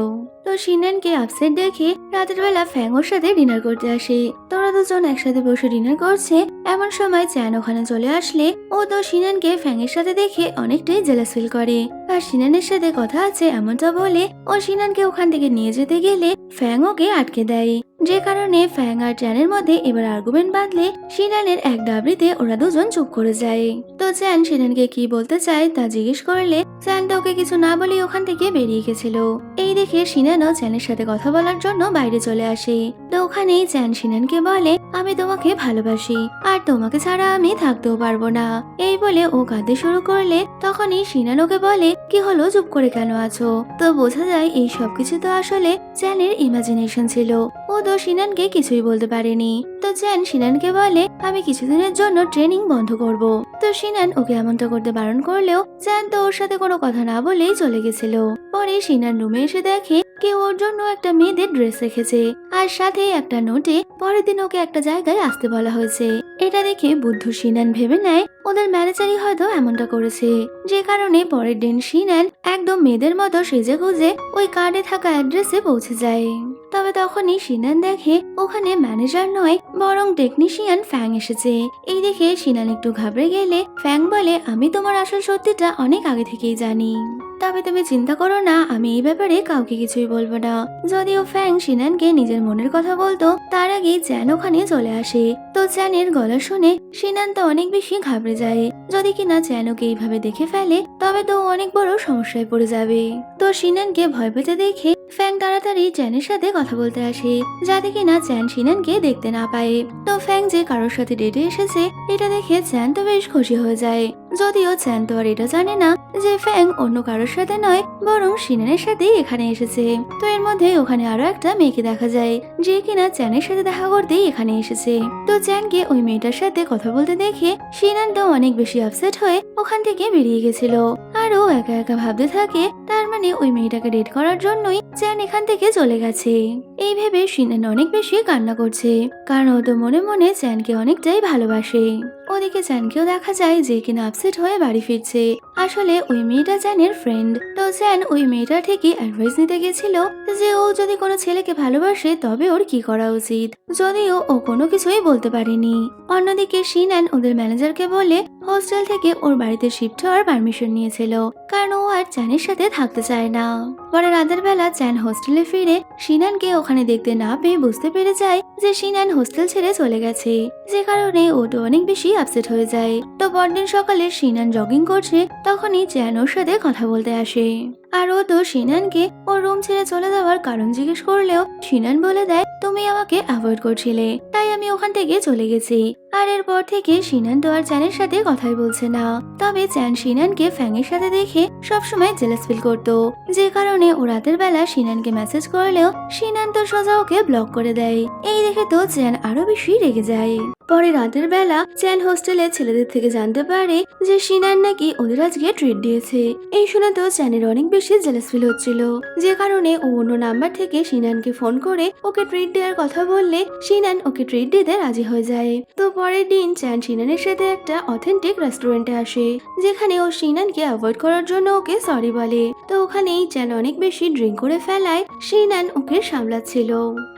তো সিনানকে আপসেট দেখে রাতের বেলা ফ্যাং ওর সাথে ডিনার করতে আসে। তোরা দুজন একসাথে বসে ডিনার করছে, এমন সময় চ্যান ওখানে চলে আসলে ও তো সিনানকে ফ্যাং এর সাথে দেখে অনেকটাই জেলাস ফিল করে। আর সিনানের সাথে কথা আছে এমনটা বলে ও সিনানকে ওখান থেকে নিয়ে যেতে গেলে ফ্যাং ওকে আটকে দেয়, যে কারণে ফ্যাং আর চ্যানের মধ্যে এবার আর্গুমেন্ট বাঁধলে সিনানের এক ডাবরিতে ওরা দুজন চুপ করে যায়। তো চ্যান সিনানকে কি বলতে চায় তা জিজ্ঞেস করলে চ্যান তো ওকে কিছু না বলে ওখান থেকে বেরিয়ে গেছিল। এই দেখে সিনানও চ্যানের সাথে কথা বলার জন্য বাইরে চলে আসে। তো ওখানেই চ্যান সিনানকে বলে, আমি তোমাকে ভালোবাসি আর তোমাকে ছাড়া আমি থাকতেও পারবো না। এই বলে ও কাঁদতে শুরু করলে তখনই সিনান ওকে বলে, কি হলো, চুপ করে কেন আছো? তো বোঝা যায় এই সবকিছু তো আসলে চ্যানের ইমাজিনেশন ছিল। ও তো সিনানকে কিছুই বলতে পারেনি। তো চ্যান সিনানকে বলে, আমি কিছুদিনের জন্য ট্রেনিং বন্ধ করব। তো সিনান ওকে এমনটা করতে বারণ করলেও চ্যান তো ওর সাথে কোনো কথা না বলেই চলে গেছিল। পরে সিনান রুমে এসে দেখে কেউ ওর জন্য একটা মেয়েদের ড্রেস রেখেছে, আর সাথে একটা নোটে পরের দিন ওকে একটা জায়গায় আসতে বলা হয়েছে। এটা দেখে বুদ্ধ সিনান ভেবে নেয় ওদের ম্যানেজারই হয়তো এমনটা করেছে, যে কারণে পরের দিন সিনান একদম মেয়েদের মতো সেজে গুজে ওই কার্ডে থাকা অ্যাড্রেসে পৌঁছে যায়। তবে তখনই সিনান দেখে ওখানে ম্যানেজার নয় বরং টেকনিশিয়ান ফ্যাং এসেছে। এই দেখে সিনান একটু ঘাবড়ে গেলে ফ্যাং বলে, আমি তোমার আসল সত্যিটা অনেক আগে থেকেই জানি, তবে তুমি চিন্তা করো না, আমি এই ব্যাপারে কাউকে কিছুই বলবো না। যদিও ফ্যাং সিনানকে নিজের মনের কথা বলতো তার আগেই চ্যান ওখানে চলে আসে। তো চ্যানের গলা শুনে সিনান তো অনেক বেশি ঘাবড়ে যায়, যদি কিনা চ্যান ওকে এইভাবে দেখে ফেলে তবে তো অনেক বড় সমস্যায় পড়ে যাবে। তো সিনানকে ভয় পেতে দেখে ফ্যাং তাড়াতাড়ি চ্যানের সাথে কথা বলতে আসে, যাতে কিনা চ্যান সিনানকে দেখতে না পায়। তো ফ্যাং যে কারোর সাথে ডেটে এসেছে এটা দেখে চ্যান তো বেশ খুশি হয়ে যায়। যদিও চ্যান তো আর এটা জানে না যে ফ্যাং অন্য কারোর সাথে নয় বরং সিনানের সাথেই এখানে এসেছে। তো এর মধ্যে ওখানে আরো একটা মেয়েকে দেখা যায়, যে কিনা চ্যানের সাথে দেখা করতেই এখানে এসেছে। তো চ্যানকে ওই মেয়েটার সাথে কথা বলতে দেখে সিনান তো অনেক বেশি আপসেট হয়ে ওখান থেকে বেরিয়ে গেছিল। আর ও একা একা ভাবতে থাকে তার মানে ওই মেয়েটাকে ডেট করার জন্যই চ্যান এখান থেকে চলে গেছে। এই ভেবে সিনান অনেক বেশি কান্না করছে, কারণ ও তো মনে মনে চ্যানকে অনেকটাই ভালোবাসে। ওদিকে চ্যানকেও দেখা যায় যে কিনা আপসেট হয়ে বাড়ি ফিরছে। আসলে ওই মেয়েটা চ্যানের ফ্রেন্ড। তো চ্যান ওই মেয়েটা থেকে অ্যাডভাইস নিতে গেছিল যে ও যদি কোনো ছেলেকে ভালোবাসে তবে ওর কি করা উচিত, যদিও ও কোনো কিছুই বলতে পারেনি। অন্যদিকে সিনান ওদের ম্যানেজারকে বলে হোস্টেল থেকে ওর বাড়িতে শিফট হওয়ার পারমিশন নিয়েছিল, কারণ ও আর চ্যানের সাথে থাকতে চায় না। পরে রাতের বেলা চ্যান হোস্টেলে ফিরে সিনানকে ওখানে দেখতে না পেয়ে বুঝতে পেরে যায় যে সিনান হোস্টেল ছেড়ে চলে গেছে, যে কারণে ও তো অনেক বেশি আপসেট হয়ে যায়। তো পরদিন সকালে সিনান জগিং করছে, তখনই চ্যান ওর সাথে কথা বলতে আসে। আর ও তো সিনানকে ওর রুম ছেড়ে চলে যাওয়ার কারণ জিজ্ঞেস করলেও সিনান বলে দেয়, তুমি আমাকে অ্যাভয়েড করছিলে তাই তাই আমি ওখান থেকে চলে গেছি। আর এরপর থেকে সিনান তো আর চ্যানের সাথে কথাই বলছে না। তবে চ্যান সিনানকে ফ্যাংয়ের সাথে দেখে সবসময় জেলাস ফিল করতো, যে কারণে ও রাতের বেলা সিনানকে মেসেজ করলেও সিনান তো সোজা ওকে ব্লক করে দেয়। এই দেখে তো চ্যান আরো বেশি রেগে যায়। পরে রাতের বেলা চ্যান হোস্টেলে ছেলেদের থেকে জানতে পারে যে সিনান নাকি ওদের আজকে ট্রিট দিয়েছে। এই শুনে তো চ্যানের অনেক বেশি জেলাস ফিল হচ্ছিল, যে কারণে ও অন্য নাম্বার থেকে সিনানকে ফোন করে ওকে ট্রিট দেওয়ার কথা বললে সিনান ওকে ট্রিট দিতে রাজি হয়ে যায়। তো পরের দিন চ্যান সিনানের সাথে একটা অথেন্টিক রেস্টুরেন্টে আসে, যেখানে ও সিনানকে অ্যাভয়েড করার জন্য ওকে সরি বলে। তো ওখানেই চ্যান অনেক বেশি ড্রিঙ্ক করে ফেলায় সিনান ওকে সামলাচ্ছিল।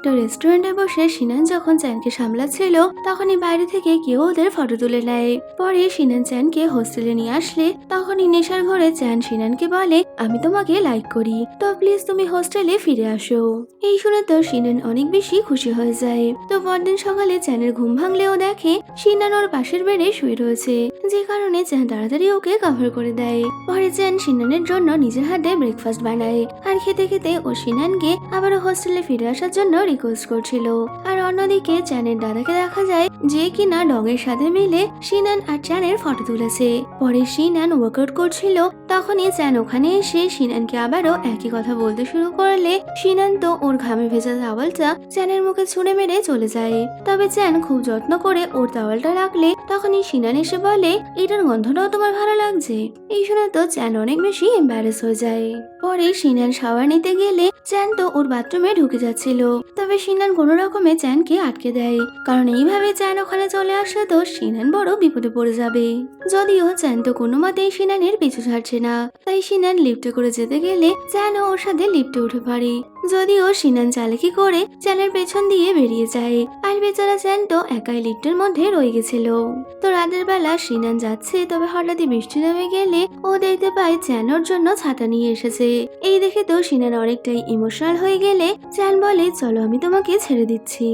তো রেস্টুরেন্টে বসে সিনান যখন চ্যানকে সামলাচ্ছিল তখনই বাইরে থেকে কেউ ওদের ফটো তুলে নেয়। পরে সিনান চ্যানকে হোস্টেলে নিয়ে আসলে তখনই নেশার ঘরে চ্যান সিনানকে বলে, আমি তোমাকে লাইক করি, তো প্লিজ তুমি হোস্টেলে ফিরে আসো। এই শুনে তো সিনান অনেক বেশি খুশি হয়ে যায়। তো পরদিন সকালে চ্যানের ঘুম ভাঙলেও দেখে সিনান ওর পাশের বেডে শুয়ে রয়েছে, যে কারণে চ্যান তাড়াতাড়ি ওকে কভার করে দেয়। পরে চ্যান সিনানের জন্য নিজের হাতে ব্রেকফাস্ট বানায়, আর খেতে খেতে ও সিনানকে আবারও হোস্টেলে ফিরে আসার জন্য রিকোয়েস্ট করছিল। আর অন্যদিকে চ্যানের দাদাকে দেখা যায় যে কিনা ডগের সাথে মিলে সিনান আর চ্যানের ফটো তুলেছে। পরে সিনান ওয়ার্কআউট করছিল, তখনই চ্যান ওখানে এসে সিনানকে আবারও একই কথা বলতে শুরু করলে সিনান তো ওর ঘামে ভেজা টাওয়ালটা চ্যানের মুখে ছুঁড়ে মেরে চলে যায়। তবে চ্যান খুব যত্ন করে ওর টাওয়ালটা রাখলে তখনই সিনান এসে বলে, এটার গন্ধটাও তোমার ভালো লাগছে। এই শুনে তো চ্যান অনেক বেশি এম্বারেস হয়ে যায়। পরে সিনান শাওয়ার নিতে গেলে চ্যান তো ওর বাথরুমে ঢুকে যাচ্ছিল, তবে সিনান কোনো রকমে চ্যানকে আটকে দেয়, কারণ এইভাবে চ্যান ওখানে চলে আসলে তো সিনান বড় বিপদে পড়ে যাবে। যদিও চ্যান তো কোনো মতেই সিনানের পিছু ছাড়ছে না, তাই সিনান লিফটে করে যেতে গেলে চ্যানও ওর সাথে লিফটে উঠে পড়ে। যদিও সিনান চালাকি করে চ্যানের পেছন দিয়ে বেরিয়ে যায়, আর বেচারা চ্যান তো একাই লিফটের মধ্যে রয়ে গেছিল। তো রাতের বেলা সিনান যাচ্ছে, তবে হঠাৎই বৃষ্টি নেমে গেলে ও দেখতে পায় চ্যান ওর জন্য ছাতা নিয়ে এসেছে। এই দেখে তো সিনান অনেকটাই ইমোশনাল হয়ে গেলে চ্যান বলে, চলো আমি তোমাকে ছেড়ে দিচ্ছি।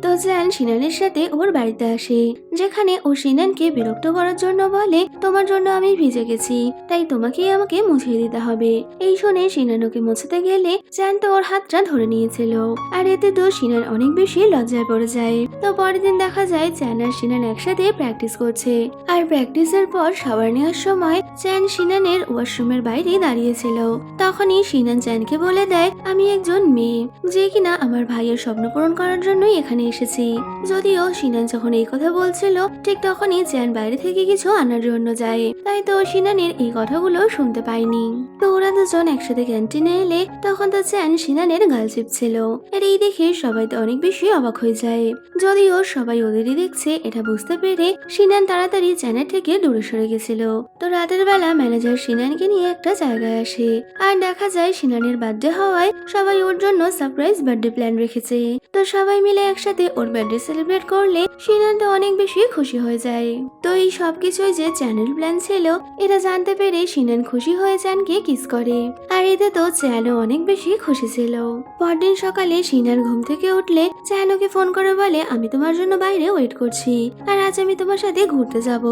তো চ্যান সিনানের সাথে ওর বাড়িতে আসে, যেখানে ও সিনানকে বিরক্ত করার জন্য বলে, তোমার জন্য আমি ভিজে গেছি, তাই তোমাকেই আমাকে মুছিয়ে দিতে হবে। এই শুনে সিনান ওকে মুছতে গেলে চ্যান তো ওর হাতটা ধরে নিয়েছিল, আর এতে তো সিনান অনেক বেশি লজ্জায় পড়ে যায়। তো পরের দিন দেখা যায় চ্যান আর সিনান একসাথে প্র্যাকটিস করছে, আর প্র্যাকটিসের পর শাওয়ার নেওয়ার সময় চ্যান সিনানের ওয়াশরুমের বাইরে দাঁড়িয়েছিল। তখনই সিনান চ্যানকে বলে দেয়, আমি একজন মেয়ে যে কিনা আমার ভাইয়ের স্বপ্ন পূরণ করার জন্যই এখানে এসেছি। যদিও সিনান যখন এই কথা বলছিল ঠিক তখনই চ্যান বাইরে থেকে কিছু আনার জন্য যায়, তাই তো সিনানের এই কথাগুলো শুনতে পায়নি। তো ওরা দুজন একসাথে ক্যান্টিনে এলে তখন তো চ্যান সিনানের গাল চিপছিল, আর এই দেখে সবাই তো অনেক বেশি অবাক হয়ে যায়। যদিও সবাই ওদেরই দেখছে এটা বুঝতে পেরে সিনান তাড়াতাড়ি চ্যানের থেকে দূরে সরে গেছিল। তো রাতের বেলা ম্যানেজার সিনানকে নিয়ে একটা জায়গায় আসে, আর দেখা যায় সিনানের বার্থডে হওয়ায় সবাই ওর জন্য সারপ্রাইজ বার্থডে প্ল্যান রেখেছে। তো সবাই মিলে একসাথে ওর বার্থডে সেলিব্রেট করলে সিনান তো অনেক বেশি খুশি হয়ে যায়। তো এই সবকিছুই যে চ্যানেল প্ল্যান ছিল এটা জানতে পেরে সিনান খুশি হয়ে চ্যানকে কিস করে, আর এতে তো চ্যানও অনেক বেশি খুশি ছিল। পরদিন সকালে সিনান ঘুম থেকে উঠলে চ্যান ওকে ফোন করে বলে, আমি তোমার জন্য বাইরে ওয়েট করছি, আর আজ আমি তোমার সাথে ঘুরতে যাব।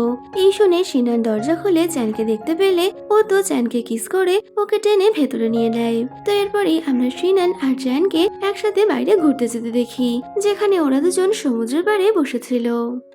এই শুনে সিনান দরজা খুলে চ্যানকে দেখতে পেলে ও তো চ্যানকে কিস করে ওকে টেনে ভেতরে নিয়ে নেয়। তো এরপরে আমরা সিনান আর চ্যানকে একসাথে বাইরে ঘুরতে যেতে দেখি, যেখানে ওরা দুজন সমুদ্রের পাড়ে বসেছিল।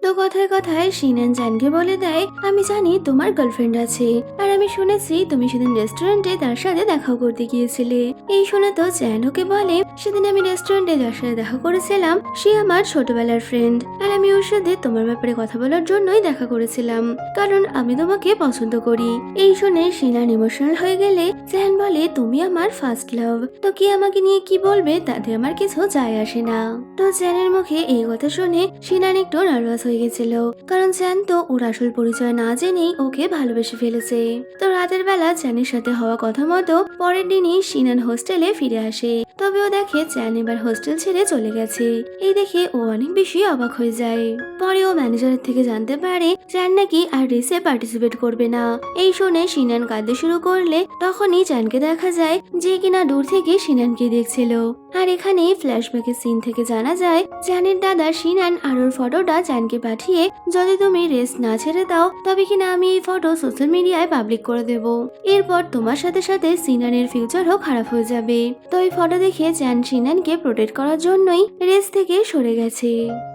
তো কথায় কথায় সিনান চ্যানকে বলে দেয়, আমি জানি তোমার গার্লফ্রেন্ড আছে, আর আমি শুনেছি তুমি সেদিন রেস্টুরেন্টে তার সাথে দেখা করতে গিয়েছিলে। এই শুনে তো চ্যান ওকে বলে, সেদিন আমি রেস্টুরেন্টে যার সাথে দেখা করেছিলাম সে আমার ছোটবেলার ফ্রেন্ড, আর আমি ওর সাথে তোমার ব্যাপারে কথা বলার জন্যই দেখা করেছিলাম, কারণ আমি তোমাকে পছন্দ করি। এই শুনে সিনান ইমোশনাল হয়ে গেলে চ্যান বলে, তুমি আমার ফার্স্ট লাভ, তো কি আমাকে নিয়ে কি বলবে তাতে আমার কিছু যায় আসে না। তো চ্যানের মুখে এই কথা শুনে সিনান একটু নার্ভাস হয়ে গেছিল, কারণ চ্যান তো ওর আসল পরিচয় না জেনেই ওকে ভালোবেসে ফেলেছে। তো রাতের বেলা চ্যানের সাথে হওয়া কথা মতো পরের দিনই সিনান হোস্টেলে ফিরে আসে, তবে ও দেখে চ্যান এবার হোস্টেল ছেড়ে চলে গেছে। এই দেখে ও অনেক বেশি অবাক হয়ে যায়। পরে ও ম্যানেজারের থেকে জানতে পারে চ্যান নাকি আর রেসে পার্টিসিপেট করবে না। এই শুনে সিনান কাঁদতে শুরু করলে তখনই চ্যানকে দেখা যায় যে কিনা দূর থেকে সিনানকে দেখছিল, আর এখানে ফ্ল্যাশব্যাকের সিন থেকে জানা যায় চ্যানের দাদা সিনান আর ওর ফটোটা চ্যানকে পাঠিয়ে যদি তুমি রেস্ট না ছেড়ে দাও তবে কিনা আমি এই ফটো সোশ্যাল মিডিয়ায় পাবলিক করে দেব। এরপর তোমার সাথে সাথে সিনানের ফিউচারও খারাপ হয়ে যাবে। তো এই ফটো দেখে চ্যান সিনানকে প্রোটেক্ট করার জন্যই রেস থেকে সরে গেছে।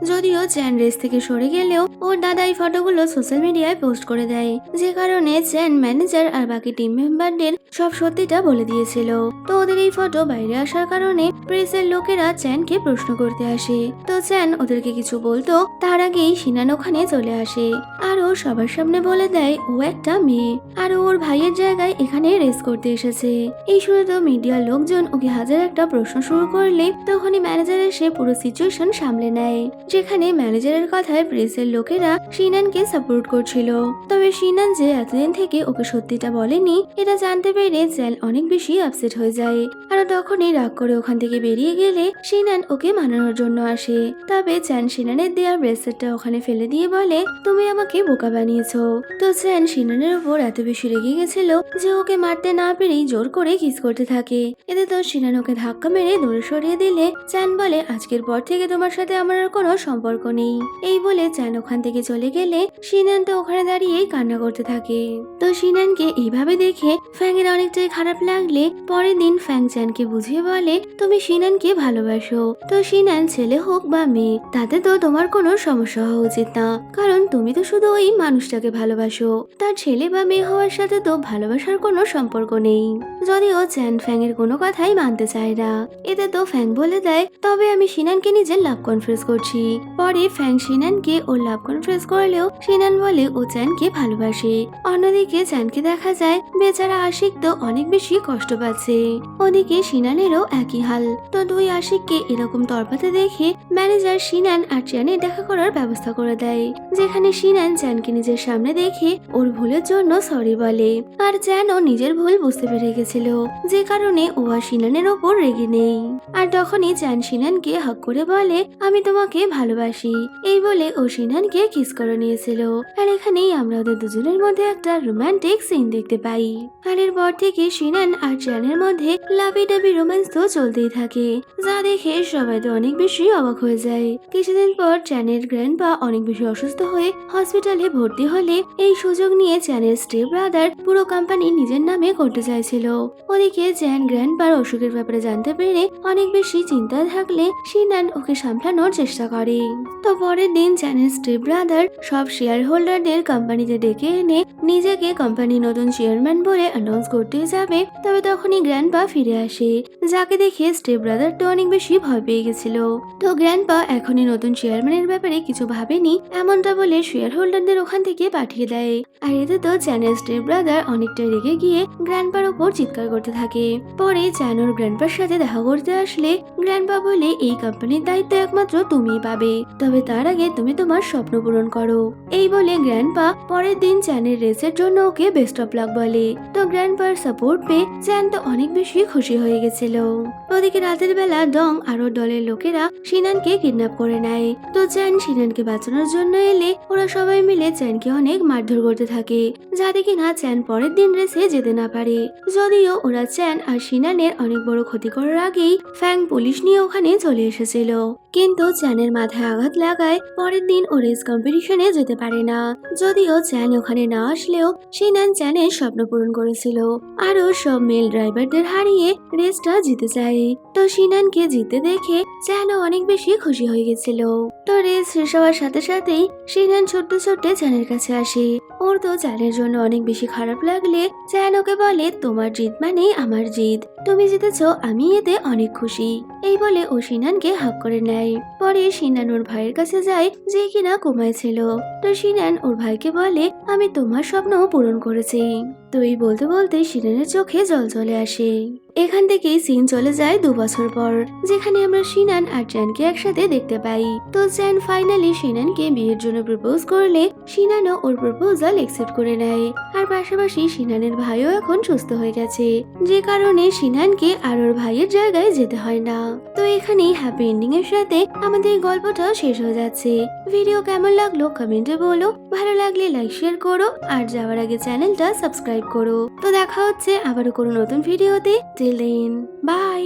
যদিও চ্যান রেস থেকে সরে গেলেও ওর দাদা এই ফটোগুলো সোশ্যাল মিডিয়ায় পোস্ট করে দেয়, যে কারণে চ্যান ম্যানেজার আর বাকি টিম মেম্বারদের সব সত্যিটা বলে দিয়েছিল। তো ওদের এই ফটো বাইরে আসার কারণে প্রেসের লোকেরা চ্যানকে প্রশ্ন করতে আসে। তো চ্যান ওদেরকে কিছু বলতো তার আগেই সিনান ওখানে চলে আসে আর ও সবার সামনে বলে দেয় ও একটা মেয়ে আর ওর ভাইয়ের জায়গায় এখানে রেস করতে এসেছে। এই শুনে তো মিডিয়ার লোকজন ওকে হাজার একটা প্রশ্ন শুরু করলে তখনই ম্যানেজার এসে পুরো সিচুয়েশন সামলে নেয়, যেখানে ম্যানেজারের কথায় প্রেসের লোকেরা সিনানকে সাপোর্ট করছিল। তবে সিনান যে এতদিন থেকে ওকে সত্যিটা বলেনি এটা জানতে পেরে চ্যান অনেক বেশি আপসেট হয়ে যায় আর তখনই রাগ করে ওখান থেকে বেরিয়ে গেলে সিনান ওকে মানানোর জন্য আসে। তবে চ্যান সিনানের দেওয়া ব্রেসলেটটা ওখানে ফেলে দিয়ে বলে তুমি আমাকে বোকা বানিয়েছো। তো চ্যান সিনানের উপর এত বেশি রেগে গেছিল যে ওকে মারতে না পেরেই জোর করে কিস করতে থাকে। এতে তো সিনান ওকে ধাক্কা মেরে দূরে সরিয়ে দিলে চ্যান বলে আজকের পর থেকে তোমার সাথে আমার আর কোনো সম্পর্ক নেই। এই বলে চ্যান ওখান থেকে চলে গেলে সিনান তো ওখানে দাঁড়িয়েই কান্না করতে থাকে। তো সিনানকে এইভাবে দেখে ফ্যাংয়ের অনেকটাই খারাপ লাগলে পরের দিন ফ্যাং চ্যানকে বুঝিয়ে বলে তুমি সিনানকে ভালোবাসো, তো সিনান ছেলে হোক বা মেয়ে তাতে তো তোমার কোনো সমস্যা হওয়া উচিত না, কারণ তুমি তো শুধু ওই মানুষটাকে ভালোবাসো, তার ছেলে বা মেয়ে হওয়ার সাথে তো ভালোবাসার কোনো সম্পর্ক নেই। যদিও চ্যান ফ্যাং এর কোনো কথাই মানতে চায় না। এতে তো ফ্যাং বলে দেয় তবে আমি সিনানকে নিজের লাভ কনফিউজ করছি। পরে ফ্যাং সিনানকে ওর লাভ কনফিউজ করলেও সিনান বলে ও চ্যানকে ভালোবাসে। অন্যদিকে চ্যানকে দেখা যায় বেচারা আশিক তো অনেক বেশি কষ্ট পাচ্ছে। ওদিকে সিনানেরও একই হাল। তো দুই আশিককে এরকম তরপাতে দেখে ম্যানেজার সিনান আর চ্যানের দেখা করার ব্যবস্থা করে দেয়, যেখানে সিনান চ্যানকে নিজের সামনে দেখে ওর ভুলের জন্য সরি বলে আর চ্যানও নিজের ভুল বুঝতে পেরে গেছিল, যে কারণে ও আর সিনানের ওপর রেগে নেই। আর তখনই চ্যান সিনানকে হক করে বলে আমি তোমাকে ভালোবাসি, এই বলে ও সিনানকে কিস করে নিয়েছিল। আর এখানেই আমরা ওদের দুজনের মধ্যে একটা রোমান্টিক সিন দেখতে পাই। আর এরপর থেকে সিনান আর চ্যানের মধ্যে লাভি ডাবি রোম্যান্স তো চলতেই থাকে, যা দেখে সবাই তো অনেক বেশি অবাক হয়ে যায়। কিছুদিন পর চ্যানের গ্র্যান্ডপা অনেক বেশি অসুস্থ হয়ে হসপিটালে ভর্তি হলে এই সুযোগ নিয়ে চ্যানের স্টেপ ব্রাদার পুরো কোম্পানি নিজের নামে করতে চাইছিল। ওদিকে চ্যান গ্র্যান্ডপার অসুখের ব্যাপারে জানতে পেরে অনেক বেশি চিন্তায় থাকলে সিনান ওকে সামলানোর চেষ্টা করে। তো পরের দিন চ্যানের স্টেপ ব্রাদার সব শেয়ার হোল্ডারদের কোম্পানিতে ডেকে এনে নিজেকে কোম্পানির নতুন চেয়ারম্যান বলে অ্যানাউন্স করতে যাবে, তবে তখনই গ্র্যান্ডপা ফিরে আসে, যাকে দেখে স্টেপ ব্রাদার তো অনেক বেশি ভয় পেয়ে গেছিল। তো গ্র্যান্ডপা এখনই নতুন চেয়ারম্যানের ব্যাপারে কিছু ভাবেনি এমনটা বলে শেয়ার হোল্ডারদের ওখান থেকে পাঠিয়ে দেয়। আর এতে তো চ্যানের স্টেপ ব্রাদার অনেকটা রেগে গিয়ে গ্র্যান্ডপার ওপর চিৎকার করতে থাকে। পরে চ্যান ওর গ্র্যান্ডপার সাথে দেখা করতে আসলে গ্র্যান্ডপা বলে এই কোম্পানির দায়িত্ব একমাত্র তুমিই পাবে, তবে তার আগে তুমি তোমার স্বপ্ন পূরণ করো। এই বলে গ্র্যান্ডপা পরের দিন চ্যানের রেসের জন্য ওকে বেস্ট অফ লাক বলে। তো গ্র্যান্ডপার সাপোর্ট পেয়ে চ্যান তো অনেক বেশি খুশি হয়ে গেছিল। ওদিকে রাতের বেলা ডং আর ওর দলের লোকেরা সিনানকে কিডন্যাপ করে নেয়। তো চ্যান সিনানকে বাঁচানোর জন্য এলে ওরা সবাই মিলে চ্যানকে অনেক মারধর করতে থাকে, যাতে কিনা চ্যান পরের দিন রেসে যেতে না পারে। যদিও ওরা চ্যান আর সিনানের অনেক বড় ক্ষতি করার আগেই ফ্যাং পুলিশ নিয়ে ওখানে চলে এসেছিল, কিন্তু চ্যানের মাথায় আঘাত লাগায় পরের দিন ও রেস কম্পিটিশনে যেতে পারে না। যদিও চ্যান ওখানে না আসলেও সিনান চ্যানের স্বপ্ন পূরণ করেছিল আরো সব মেল ড্রাইভারদের হারিয়ে রেসটা জিতে যায়। তো সিনানকে জিতে দেখে চ্যানও অনেক বেশি খুশি হয়ে গেছিল। তো রেস শেষ হওয়ার সাথে সাথেই সিনান ছোট্ট ছোট্ট চ্যানের কাছে আসে। ওর তো চ্যানের জন্য অনেক বেশি খারাপ লাগলে চ্যান ওকে বলে তোমার জিত মানে আমার জিত, তুমি জিতেছো আমি এতে অনেক খুশি। এই বলে ও সিনানকে হাক করে নেয়। পরে সিনান ওর ভাইয়ের কাছে যায় যে কিনা কোমায় ছিল। তো সিনান ওর ভাইকে বলে আমি তোমার স্বপ্ন পূরণ করেছি। তো এই বলতে বলতে সিনানের চোখে জল চলে আসে। এখান থেকেই সিন চলে যায় 2 বছর পর, যেখানে আমরা সিনান আর চ্যানকে একসাথে দেখতে পাই। তো চ্যান ফাইনালি সিনানকে বিয়ের জন্য প্রপোজ করলে সিনানও ওর প্রপোজাল একসেপ্ট করে নেয়। আর পাশাপাশি সিনানের ভাইও এখন সুস্থ হয়ে গেছে, যে কারণে সিনানকে আর ওর ভাইয়ের জায়গায় যেতে হয় না। তো এখানেই হ্যাপি এন্ডিং এর সাথে আমাদের গল্পটা শেষ হয়ে যাচ্ছে। ভিডিও কেমন লাগলো কমেন্টে বলো, ভালো লাগলে লাইক শেয়ার করো আর যাওয়ার আগে চ্যানেলটা সাবস্ক্রাইব করো। তো দেখা হচ্ছে আবারও কোনো নতুন ভিডিওতে। Till then by.